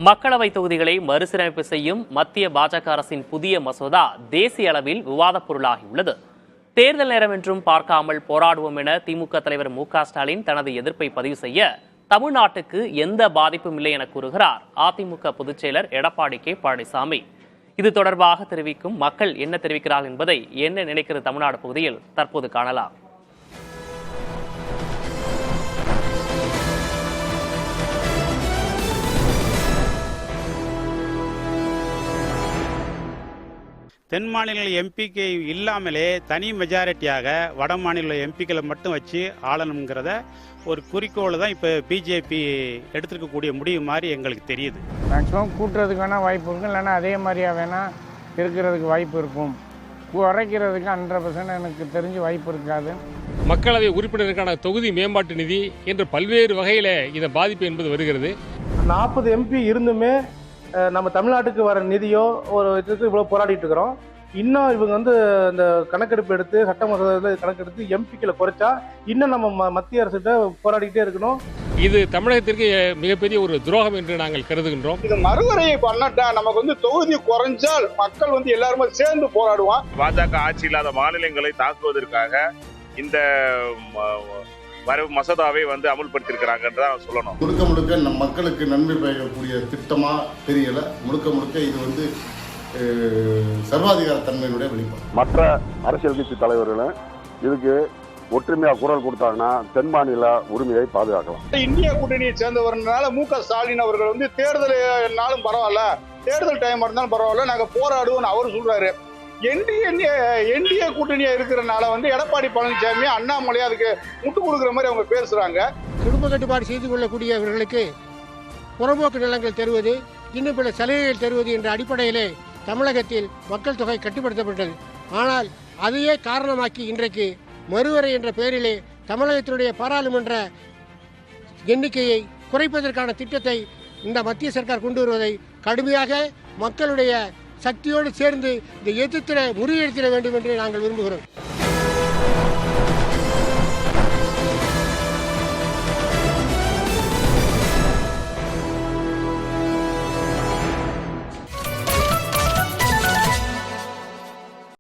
மக்களவை தொகுதிகளை மறுசீரமைப்பு செய்யும் மத்திய பாஜக அரசின் புதிய மசோதா தேசிய அளவில் விவாதப் பொருளாகியுள்ளது. தேர்தல் நேரம் என்றும் பார்க்காமல் போராடுவோம் என திமுக தலைவர் மு.க.ஸ்டாலின் தனது எதிர்ப்பை பதிவு செய்ய தமிழ்நாட்டுக்கு எந்த பாதிப்பும் இல்லை என கூறுகிறார் அதிமுக பொதுச் செயலர் எடப்பாடி கே. பழனிசாமி. இது தொடர்பாக தெரிவிக்கும் மக்கள் என்ன தெரிவிக்கிறார்கள் என்பதை என்ன நினைக்கிறது தமிழ்நாடு பகுதியில் தற்போது காணலாம். தென் மாநில எம்பிக்கு இல்லாமலே தனி மெஜாரிட்டியாக வட மாநில எம்பிக்களை மட்டும் வச்சு ஆளணுங்கிறத ஒரு குறிக்கோள் தான் இப்போ பிஜேபி எடுத்துருக்கக்கூடிய முடிவு மாதிரி எங்களுக்கு தெரியுது. மேக்ஸிமம் கூட்டுறதுக்கு வேணால் வாய்ப்பு இருக்கும், இல்லைன்னா அதே மாதிரியா வேணால் இருக்கிறதுக்கு வாய்ப்பு இருக்கும். குறைக்கிறதுக்கு 100% எனக்கு தெரிஞ்சு வாய்ப்பு இருக்காது. மக்களவை உறுப்பினருக்கான தொகுதி மேம்பாட்டு நிதி என்று பல்வேறு வகையில் இந்த பாதிப்பு என்பது வருகிறது. 40 எம்பி இருந்துமே நம்ம தமிழ்நாட்டுக்கு வர நிதியோ ஒரு இதுக்கு இவ்வளோ போராடிட்டு இருக்கிறோம். இன்னும் இவங்க இந்த கணக்கெடுப்பு எடுத்து சட்ட மசோதாவில் கணக்கெடுத்து எம்பிக்களை குறைச்சா இன்னும் நம்ம மத்திய அரசுகிட்ட போராடிக்கிட்டே இருக்கணும். இது தமிழகத்திற்கு மிகப்பெரிய ஒரு துரோகம் என்று நாங்கள் கருதுகின்றோம். இது மறுவரையை பண்ணட்டா நமக்கு தொகுதி குறைஞ்சால் மக்கள் எல்லாருமே சேர்ந்து போராடுவோம். பாஜக ஆட்சி இல்லாத மாநிலங்களை தாக்குவதற்காக இந்த மசோதாவை அமுல்படுத்தியிருக்கிறாங்கன்னு சொல்லணும். முழுக்க நம் மக்களுக்கு நன்மை பயக்கக்கூடிய திட்டமா தெரியல. முழுக்க இது சர்வாதிகார தன்மையினுடைய வெளிப்பாடு. மற்ற அரசியல் கட்சி தலைவர்களும் இதுக்கு ஒற்றுமையா குரல் கொடுத்தாங்கன்னா தென் மாநில உரிமையை பாதுகாக்கலாம். இந்திய கூட்டணியை சேர்ந்தவர்னால மு.க.ஸ்டாலின் அவர்கள் தேர்தல்னாலும் பரவாயில்ல, தேர்தல் டைம் இருந்தாலும் பரவாயில்ல, நாங்க போராடுவோம் அவர் சொல்றாரு. என்டிஏ கூட்டணியா இருக்கிறனால எடப்பாடி பழனிசாமி அண்ணாமலை அதுக்கு முட்டு கொடுக்குற மாதிரி அவங்க பேசுறாங்க. குடும்ப கட்டுப்பாடு செய்து கொள்ளக்கூடியவர்களுக்கு புறம்போக்கு நிலங்கள் தருவது, இன்னும் பிற சலுகைகள் தருவது என்ற அடிப்படையிலே தமிழகத்தில் மக்கள் தொகை கட்டுப்படுத்தப்பட்டது. ஆனால் அதையே காரணமாக்கி இன்றைக்கு மறுவரை என்ற பெயரிலே தமிழகத்தினுடைய பாராளுமன்ற எண்ணிக்கையை குறைப்பதற்கான திட்டத்தை இந்த மத்திய சர்க்கார் கொண்டு வருவதை கடுமையாக மக்களுடைய சக்தியோடு சேர்ந்து இந்த எதிர்த்திட முறியடித்திட வேண்டும் என்று நாங்கள் விரும்புகிறோம்.